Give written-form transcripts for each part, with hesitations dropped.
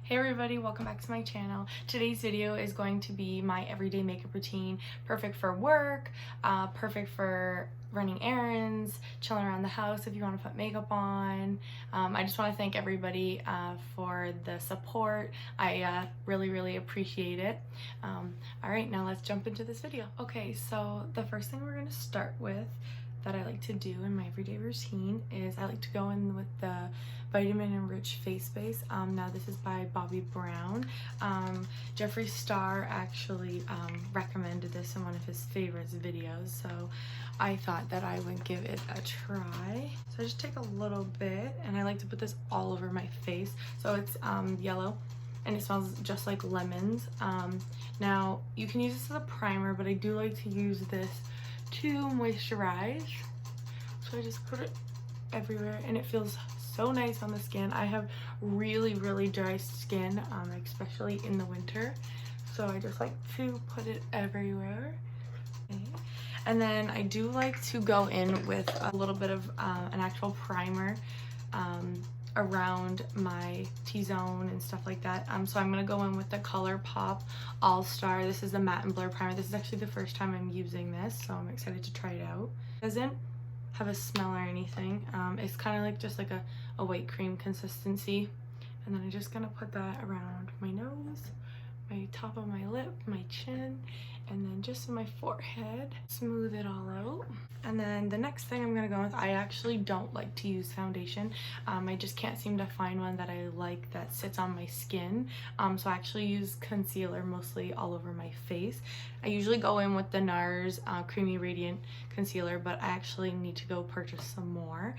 Hey everybody, welcome back to my channel. Today's video is going to be my everyday makeup routine. Perfect for work, perfect for running errands, chilling around the house if you want to put makeup on. I just want to thank everybody for the support. I really appreciate it. Alright, now let's jump into this video. Okay, so the first thing we're going to start with that I like to do in my everyday routine is I like to go in with the Vitamin Enriched face base. Now this is by Bobbi Brown. Jeffree Star actually recommended this in one of his favorites videos, so I thought that I would give it a try. So I just take a little bit and I like to put this all over my face. So it's yellow and it smells just like lemons. Now you can use this as a primer, but I do like to use this to moisturize. So I just put it everywhere and it feels so nice on the skin. I have really dry skin, especially in the winter, so I just like to put it everywhere. Okay. And then I do like to go in with a little bit of an actual primer around my T-zone and stuff like that. So I'm gonna go in with the Colourpop All Star. This is the matte and blur primer. This is actually the first time I'm using this, so I'm excited to try it out. It doesn't have a smell or anything. It's kind of like just like a white cream consistency. And then I'm just gonna put that around my nose, my top of my lip, my chin, and then just in my forehead. Smooth it all out. And then the next thing I'm gonna go with, I actually don't like to use foundation. I just can't seem to find one that I like that sits on my skin. So I actually use concealer mostly all over my face. I usually go in with the Nars Creamy Radiant Concealer, but I actually need to go purchase some more.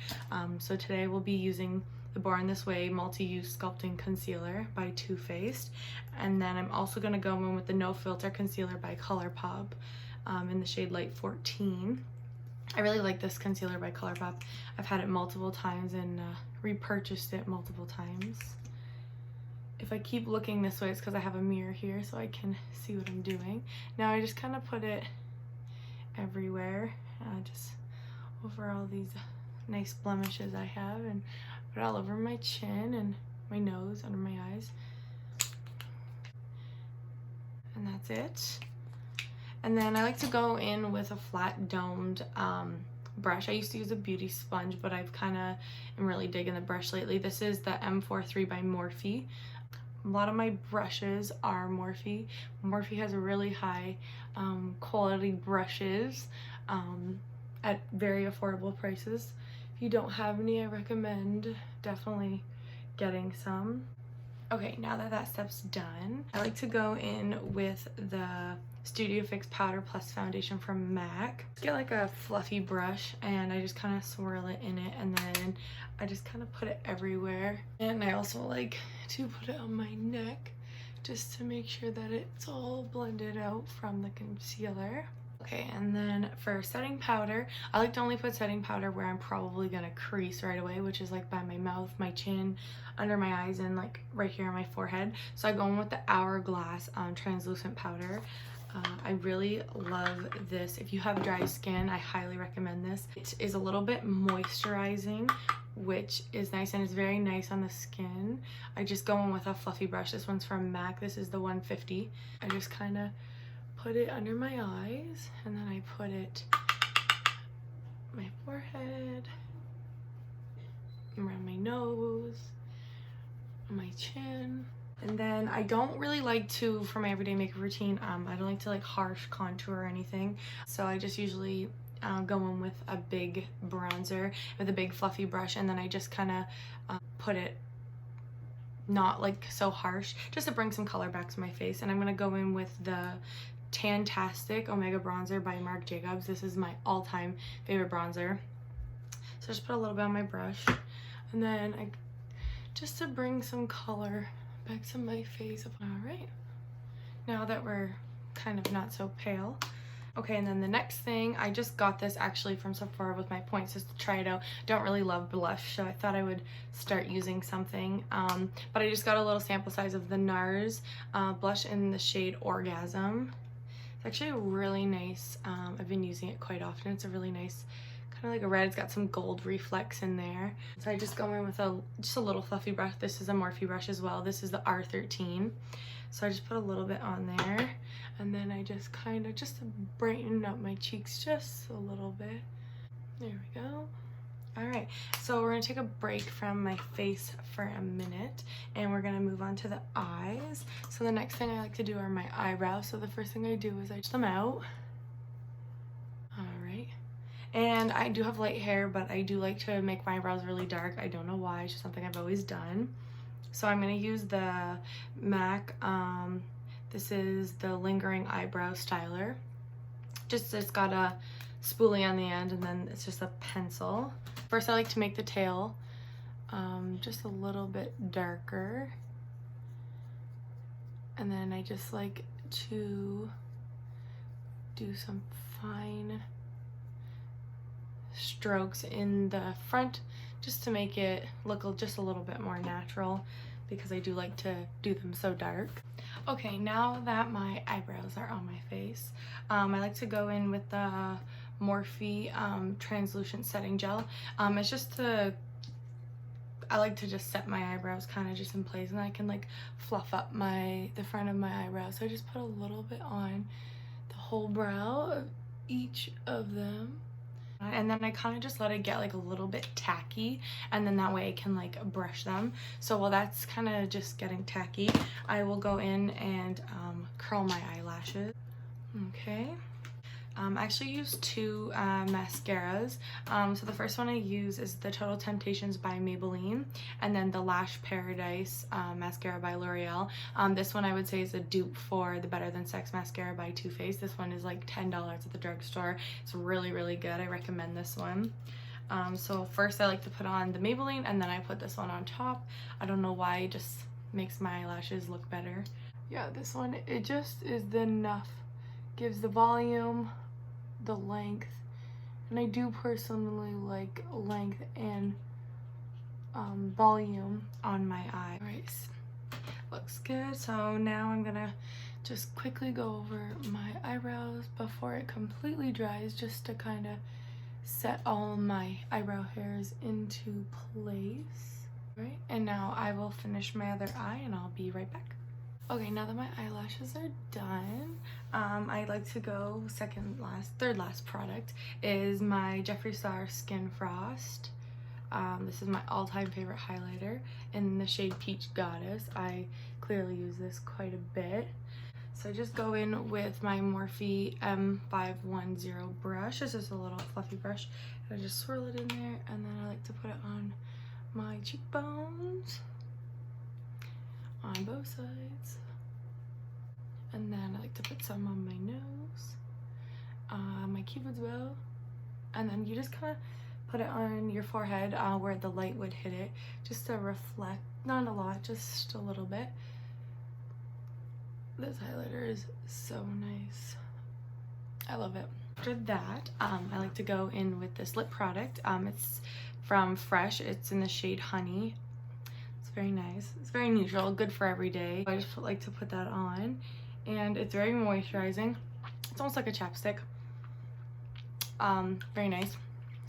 So today I will be using the Born This Way Multi-Use Sculpting Concealer by Too Faced. And then I'm also going to go in with the No Filter Concealer by Colourpop in the shade Light 14. I really like this concealer by Colourpop. I've had it multiple times and repurchased it multiple times. If I keep looking this way, it's because I have a mirror here so I can see what I'm doing. Now I just kind of put it everywhere, just over all these nice blemishes I have, and put it all over my chin and my nose, under my eyes. And that's it. And then I like to go in with a flat domed brush. I used to use a beauty sponge, but I've kind of am really digging the brush lately. This is the M43 by Morphe. A lot of my brushes are Morphe. Morphe has really high quality brushes at very affordable prices. If you don't have any, I recommend definitely getting some. Okay, now that that step's done, I like to go in with the Studio Fix Powder Plus Foundation from Mac. Get like a fluffy brush and I just kind of swirl it in it, and then I just kind of put it everywhere. And I also like to put it on my neck just to make sure that it's all blended out from the concealer. Okay, and then for setting powder, I like to only put setting powder where I'm probably gonna crease right away, which is like by my mouth, my chin, under my eyes, and like right here on my forehead. So I go in with the Hourglass translucent powder. I really love this. If you have dry skin, I highly recommend this. It is a little bit moisturizing, which is nice, and it's very nice on the skin. I just go in with a fluffy brush. This one's from MAC. This is the 150. I just kind of put it under my eyes, and then I put it on my forehead, around my nose, on my chin. And then I don't really like to, for my everyday makeup routine, I don't like to like harsh contour or anything. So I just usually go in with a big bronzer with a big fluffy brush, and then I just kind of put it not like so harsh, just to bring some color back to my face. And I'm going to go in with the Tantastic Omega Bronzer by Marc Jacobs. This is my all-time favorite bronzer. So just put a little bit on my brush, and then just to bring some color back to my face. All right, now that we're kind of not so pale. Okay, and then the next thing, I just got this actually from Sephora with my points just to try it out. Don't really love blush, so I thought I would start using something. But I just got a little sample size of the Nars blush in the shade Orgasm. It's actually really nice. I've been using it quite often. It's a really nice kind of like a red. It's got some gold reflex in there. So I just go in with just a little fluffy brush. This is a Morphe brush as well. This is the R13. So I just put a little bit on there, and then I just kind of just to brighten up my cheeks just a little bit. There we go. All right, so we're gonna take a break from my face for a minute, and we're gonna move on to the eyes. So the next thing I like to do are my eyebrows. So the first thing I do is I touch them out. All right, and I do have light hair, but I do like to make my eyebrows really dark. I don't know why, it's just something I've always done. So I'm gonna use the MAC, this is the Lingering Eyebrow Styler. Just, it's got a spoolie on the end, and then it's just a pencil. First I like to make the tail just a little bit darker, and then I just like to do some fine strokes in the front just to make it look just a little bit more natural, because I do like to do them so dark. Okay, now that my eyebrows are on my face, I like to go in with the Morphe translucent setting gel. It's just I like to just set my eyebrows kind of just in place, and I can like fluff up the front of my eyebrows. So I just put a little bit on the whole brow of each of them, and then I kind of just let it get like a little bit tacky, and then that way I can like brush them. So while that's kind of just getting tacky, I will go in and curl my eyelashes. Okay. I actually use two mascaras. So the first one I use is the Total Temptations by Maybelline, and then the Lash Paradise mascara by L'Oreal. This one I would say is a dupe for the Better Than Sex mascara by Too Faced. This one is like $10 at the drugstore. It's really, really good. I recommend this one. So first I like to put on the Maybelline, and then I put this one on top. I don't know why, it just makes my eyelashes look better. Yeah, this one, it just is enough. Gives the volume, the length, and I do personally like length and volume on my eye. All right, looks good. So now I'm gonna just quickly go over my eyebrows before it completely dries, just to kind of set all my eyebrow hairs into place. All right, and now I will finish my other eye, and I'll be right back. Okay, now that my eyelashes are done, I like to go third last product is my Jeffree Star Skin Frost. This is my all-time favorite highlighter in the shade Peach Goddess. I clearly use this quite a bit. So I just go in with my Morphe M510 brush. This is a little fluffy brush. And I just swirl it in there, and then I like to put it on my cheekbones, on both sides, and then I like to put some on my nose, my cupid's bow, and then you just kind of put it on your forehead where the light would hit it, just to reflect. Not a lot, just a little bit. This highlighter is so nice. I love it. After that, I like to go in with this lip product. It's from Fresh. It's in the shade Honey. Very nice. It's very neutral, good for every day. I just like to put that on, and it's very moisturizing. It's almost like a chapstick. Very nice,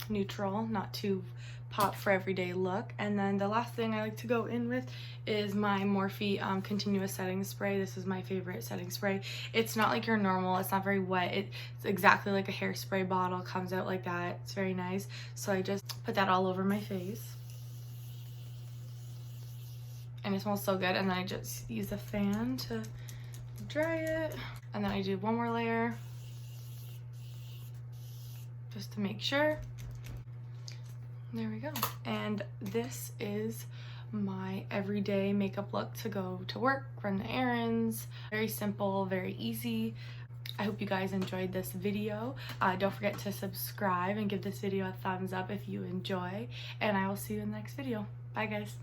neutral, not too pop for everyday look. And then the last thing I like to go in with is my Morphe continuous setting spray. This is my favorite setting spray. It's not like your normal, it's not very wet. It's exactly like a hairspray bottle, comes out like that. It's very nice. So I just put that all over my face, and it smells so good. And then I just use a fan to dry it, and then I do one more layer just to make sure. There we go. And this is my everyday makeup look to go to work, run the errands. Very simple, very easy. I hope you guys enjoyed this video. Don't forget to subscribe and give this video a thumbs up if you enjoy, and I will see you in the next video. Bye guys.